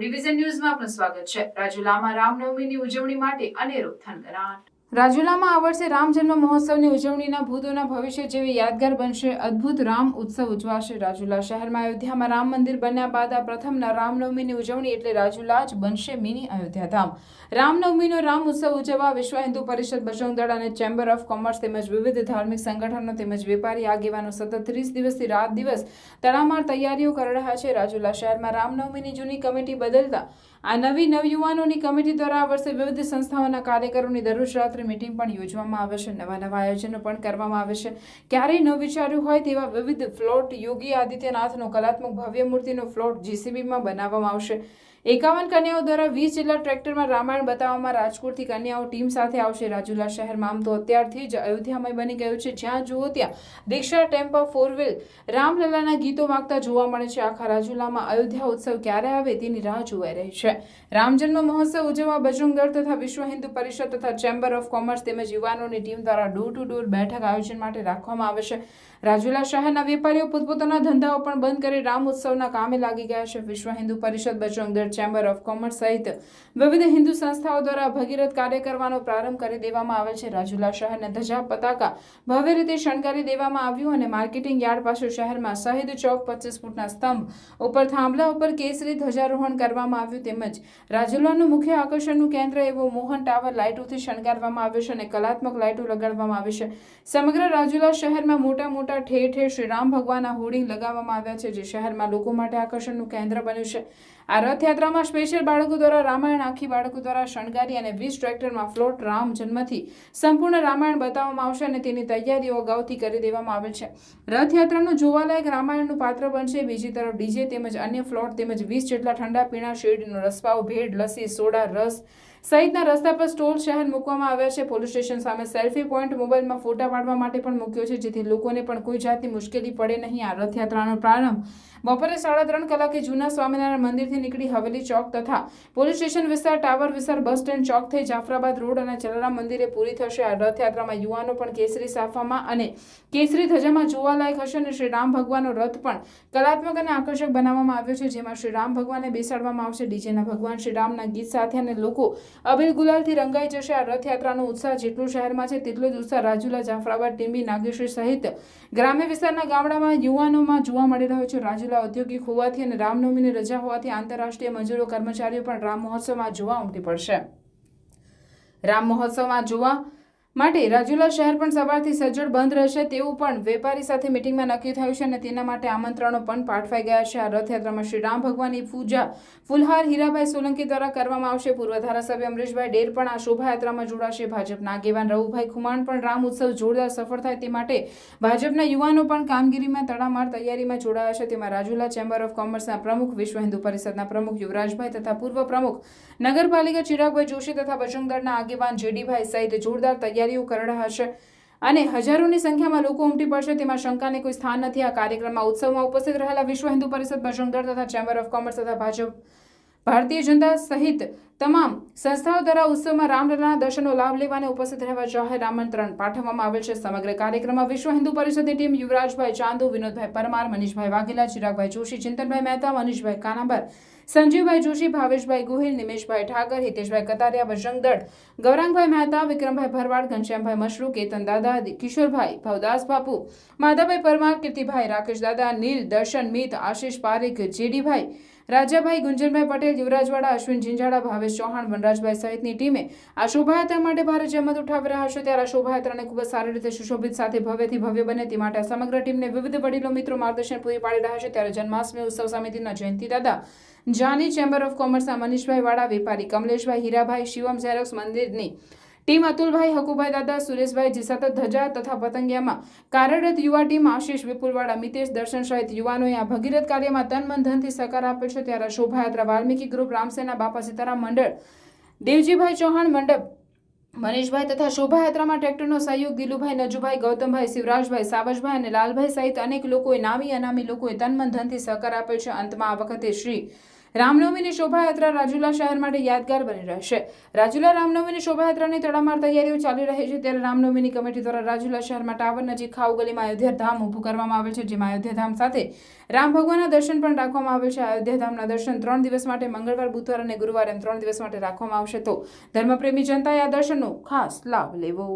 Division ન્યૂઝમાં આપનું સ્વાગત છે। રાજુલામાં રામનવમીની ઉજવણી માટે અનેરો થનગનાટ। રાજુલામાં આ વર્ષે રામ જન્મ મહોત્સવની ઉજવણીના ભૂતોના ભવિષ્ય જેવી યાદગાર બનશે। અદ્ભુત રામ ઉત્સવ ઉજવાશે। રાજુલા શહેરમાં અયોધ્યામાં રામ મંદિર બન્યા બાદ આ પ્રથમ રામનવમીની ઉજવણી એટલે રાજુલા જ બનશે મિની અયોધ્યા ધામ। રામનવમીનો રામ ઉત્સવ ઉજવવા વિશ્વ હિન્દુ પરિષદ, બજરંગ દળ અને ચેમ્બર ઓફ કોમર્સ તેમજ વિવિધ ધાર્મિક સંગઠનો તેમજ વેપારી આગેવાનો સતત 30 દિવસથી રાત દિવસ તડામાર તૈયારીઓ કરી રહ્યા છે। રાજુલા શહેરમાં રામનવમીની જૂની કમિટી બદલતા આ નવી નવયુવાનોની કમિટી દ્વારા આ વર્ષે વિવિધ સંસ્થાઓના કાર્યકરોની દરરોજ રાત્રે મીટિંગ પણ યોજવામાં આવે છે। નવા આયોજનો પણ કરવામાં આવે છે। ક્યારેય ન વિચાર્યું હોય તેવા વિવિધ ફ્લોટ યોગી આદિત્યનાથનો કલાત્મક ભવ્ય મૂર્તિનો ફ્લોટ જીસીબીમાં બનાવવામાં આવશે। 51 કન્યાઓ દ્વારા 20 જેટલા ટ્રેક્ટરમાં રામાયણ બતાવવામાં રાજકોટથી કન્યાઓ ટીમ સાથે આવશે। રાજુલા શહેરમાં આમ તો અત્યારથી જ અયોધ્યામય બની ગયું છે, જ્યાં જુઓ ત્યાં દીક્ષા ટેમ્પો 4 વ્હીલ રામલલાના ગીતો વાગતા જોવા મળે છે। આખા રાજુલામાં અયોધ્યા ઉત્સવ ક્યારે આવે તેની રાહ જોવાઈ રહી છે। રામ જન્મ મહોત્સવ ઉજવવા બજરંગ દળ તથા વિશ્વ હિન્દુ પરિષદ તથા ચેમ્બર ઓફ કોમર્સ તેમજ યુવાનોની ટીમ દ્વારા ડોર ટુ ડોર બેઠક આયોજન માટે રાખવામાં આવે છે। રાજુલા શહેરના વેપારીઓ પોતપોતાના ધંધાઓ પણ બંધ કરી રામ ઉત્સવના કામે લાગી ગયા છે। વિશ્વ હિન્દુ પરિષદ, બજરંગ દળ, ચેમ્બર ઓફ કોમર્સ સહિત વિવિધ હિન્દુ સંસ્થાઓ દ્વારા ભગીરથ કાર્ય કરવાનો પ્રારંભ કરી દેવામાં આવેલ છે। રાજુલા શહેરને ધજા પતાકા ભવ્ય રીતે શણગારી દેવામાં આવ્યું અને માર્કેટિંગ યાર્ડ પાસે શહેરમાં શહીદ ચોક 25 ફૂટના સ્તંભ ઉપર થાંભલા ઉપર કેસરી ધ્વજારોહણ કરવામાં આવ્યું તેમજ રાજુલાનું મુખ્ય આકર્ષણનું કેન્દ્ર એવો મોહન ટાવર લાઇટોથી શણગારવામાં આવ્યો છે અને કલાત્મક લાઇટો લગાડવામાં આવી છે। સમગ્ર રાજુલા શહેરમાં મોટા ઠેર ઠેર શ્રી રામ ભગવાનના હોર્ડિંગ લગાવવામાં આવ્યા છે, જે શહેરમાં લોકો માટે આકર્ષણનું કેન્દ્ર બન્યું છે। આ રથયાત્રામાં સ્પેશિયલ બાળકો દ્વારા રામાયણ આખી બાળકો દ્વારા શણગારી અને 20 ટ્રેક્ટરમાં ફ્લોટ રામ જન્મથી સંપૂર્ણ રામાયણ બતાવવામાં આવશે અને તેની તૈયારીઓ અગાઉથી કરી દેવામાં આવેલ છે। રથયાત્રાનું જોવાલાયક રામાયણનું પાત્ર બનશે। બીજી તરફ ડીજે તેમજ અન્ય ફ્લોટ તેમજ 20 જેટલા ઠંડા પીણા, શેરડીનો રસપાવ, ભેળ, લસ્સી, સોડા, રસ સહિતના રસ્તા પર સ્ટોલ શહેર મૂકવામાં આવ્યા છે। પોલીસ સ્ટેશન સામે સેલ્ફી પોઈન્ટ મોબાઈલમાં ફોટા પાડવા માટે પણ મૂક્યો છે, જેથી લોકોને પણ કોઈ જાતની મુશ્કેલી પડે નહીં। આ રથયાત્રાનો પ્રારંભ બપોરે 3:30 કલાકે જૂના સ્વામિનારાયણ મંદિરથી નીકળી હવેલી ચોક તથા પોલીસ સ્ટેશન વિસ્તાર, ટાવર વિસ્તાર, બસ સ્ટેન્ડ ચોક થઈ જાફરાબાદ રોડ અને જલારામ મંદિરે પૂરી થશે। આ રથયાત્રામાં યુવાનો પણ કેસરી સાફામાં અને કેસરી ધજામાં જોવાલાયક હશે અને શ્રી રામ ભગવાનનો રથ પણ કલાત્મક અને આકર્ષક બનાવવામાં આવ્યો છે, જેમાં શ્રી રામ ભગવાનને બેસાડવામાં આવશે। ડીજેના ભગવાન શ્રી રામના ગીત સાથે અને લોકો અબીલ ગુલાલથી રંગાઈ જશે। આ રથયાત્રાનો ઉત્સાહ જેટલો શહેરમાં છે તેટલો જ ઉત્સાહ રાજુલા, જાફરાબાદ, ટીંબી, નાગેશ્વર સહિત ગ્રામ્ય વિસ્તારના ગામડામાં યુવાનોમાં જોવા મળી રહ્યો છે। રાજુલા ઔદ્યોગિક હોવાથી અને રામનવમીની રજા હોવાથી આંતરરાષ્ટ્રીય મજૂરો, કર્મચારીઓ પણ રામ મહોત્સવમાં જોવા ઉમટી પડશે। રામ મહોત્સવમાં જોવા માટે રાજુલા શહેર પણ સવારથી સજ્જડ બંધ રહેશે તેવું પણ વેપારી સાથે મીટિંગમાં નક્કી થયું છે અને તેના માટે આમંત્રણો પણ પાઠવાઈ ગયા છે। આ રથયાત્રામાં શ્રી રામ ભગવાનની પૂજા ફુલહાર હીરાભાઈ સોલંકી દ્વારા કરવામાં આવશે। પૂર્વ ધારાસભ્ય અમરીશભાઈ ડેર પણ આ શોભાયાત્રામાં જોડાશે। ભાજપના આગેવાન રવુભાઈ ખુમાણ પણ રામ ઉત્સવ જોરદાર સફળ થાય તે માટે ભાજપના યુવાનો પણ કામગીરીમાં તડામાર તૈયારીમાં જોડાયા છે। તેમાં રાજુલા ચેમ્બર ઓફ કોમર્સના પ્રમુખ, વિશ્વ હિન્દુ પરિષદના પ્રમુખ યુવરાજભાઈ તથા પૂર્વ પ્રમુખ નગરપાલિકા ચિરાગભાઈ જોશી તથા બજરંગ દળના આગેવાન જેડીભાઈ સહિત જોરદાર તૈયારીઓ કરી રહ્યા છે અને હજારોની સંખ્યામાં લોકો ઉમટી પડશે તેમાં શંકાને કોઈ સ્થાન નથી। આ કાર્યક્રમમાં ઉત્સવમાં ઉપસ્થિત રહેલા વિશ્વ હિન્દુ પરિષદ, બજરંગ દળ તથા ચેમ્બર ઓફ કોમર્સ તથા ભાજપ, ભારતીય જનતા સહિત તમામ સંસ્થાઓ દ્વારા ઉત્સવમાં રામલલાના દર્શનનો લાભ લેવા અને ઉપસ્થિત રહેવા જાહેર આમંત્રણ પાઠવવામાં આવેલ છે। સમગ્ર કાર્યક્રમમાં વિશ્વ હિન્દુ પરિષદની ટીમ યુવરાજભાઈ ચાંદુ, વિનોદભાઈ પરમાર, મનીષભાઈ વાઘેલા, ચિરાગભાઈ જોશી, ચિંતનભાઈ મહેતા, મનીષભાઈ કાનાબર, સંજીવભાઈ જોશી, ભાવેશભાઈ ગોહિલ, નિમેશભાઈ ઠાકર, હિતેશભાઈ કતારિયા, બજરંગ દળ, ગૌરાંગભાઈ મહેતા, વિક્રમભાઈ ભરવાડ, ઘનશ્યામભાઈ મશરૂ, કેતન દાદા, કિશોરભાઈ, ભવદાસ બાપુ, માધાભાઈ પરમાર, કીર્તિભાઈ, રાકેશ દાદા, નીલ, દર્શન, મિત, આશીષ પારીખ, જેડીભાઈ, રાજાભાઈ, ગુંજનભાઈ પટેલ, યુવરાજવાડા, અશ્વિન ઝીંઝાડા, ભાવેશ ચૌહાણ, વનરાજભાઈ સહિતની ટીમે આ શોભાયાત્રા માટે ભારે જહેમત ઉઠાવી રહ્યા છે। ત્યારે આ શોભાયાત્રાને ખૂબ જ સારી રીતે સુશોભિત સાથે ભવ્યથી ભવ્ય બને તે માટે સમગ્ર ટીમને વિવિધ વડીલો મિત્રો માર્ગદર્શન પૂરી પાડી રહ્યા છે। ત્યારે જન્માષ્ટમી ઉત્સવ સમિતિના જયંતિ દાદા જાની, ચેમ્બર ઓફ કોમર્સના મનીષભાઈ વાડા, વેપારી કમલેશભાઈ, હીરાભાઈ, શિવમ ઝેરોક્સ મંદિરની ટીમ અતુલભાઈ, હકુભાઈ દાદા, સુરેશભાઈ, જે સતત ધજા તથા પતંગિયામાં કાર્યરત યુવા ટીમ આશીષ વિપુલવાડા, મિતેશ, દર્શન સહિત યુવાનોએ આ ભગીરથ કાર્યમાં તન મન ધનથી સહકાર આપેલ છે। ત્યારે શોભાયાત્રા વાલ્મીકી ગ્રુપ, રામસેના, બાપા સીતારામ મંડળ, દેવજીભાઈ ચૌહાણ મંડપ, મનીષભાઈ તથા શોભાયાત્રામાં ટ્રેક્ટરનો સહયોગ દિલુભાઈ, નજુભાઈ, ગૌતમભાઈ, શિવરાજભાઈ, સાવજભાઈ અને લાલભાઈ સહિત અનેક લોકોએ, નામી અનામી લોકોએ તન મન ધનથી સહકાર આપેલ છે। અંતમાં આ વખતે શ્રી રામનવમીની શોભાયાત્રા રાજુલા શહેર માટે યાદગાર બની રહેશે. રાજુલા રામનવમીની શોભાયાત્રાની તડામાર તૈયારીઓ ચાલી રહી છે, ત્યારે રામનવમીની કમિટી દ્વારા રાજુલા શહેરમાં ટાવર નજીક ખાઉ ગલીમાં અયોધ્યા ધામ ઊભું કરવામાં આવેલ છે, જેમાં અયોધ્યા ધામ સાથે રામ ભગવાનના દર્શન પણ રાખવામાં આવેલ છે. અયોધ્યા ધામના દર્શન 3 દિવસ માટે મંગળવાર, બુધવાર અને ગુરુવાર એમ 3 દિવસ માટે રાખવામાં આવશે, તો ધર્મપ્રેમી જનતાએ આ દર્શનનો ખાસ લાભ લેવો.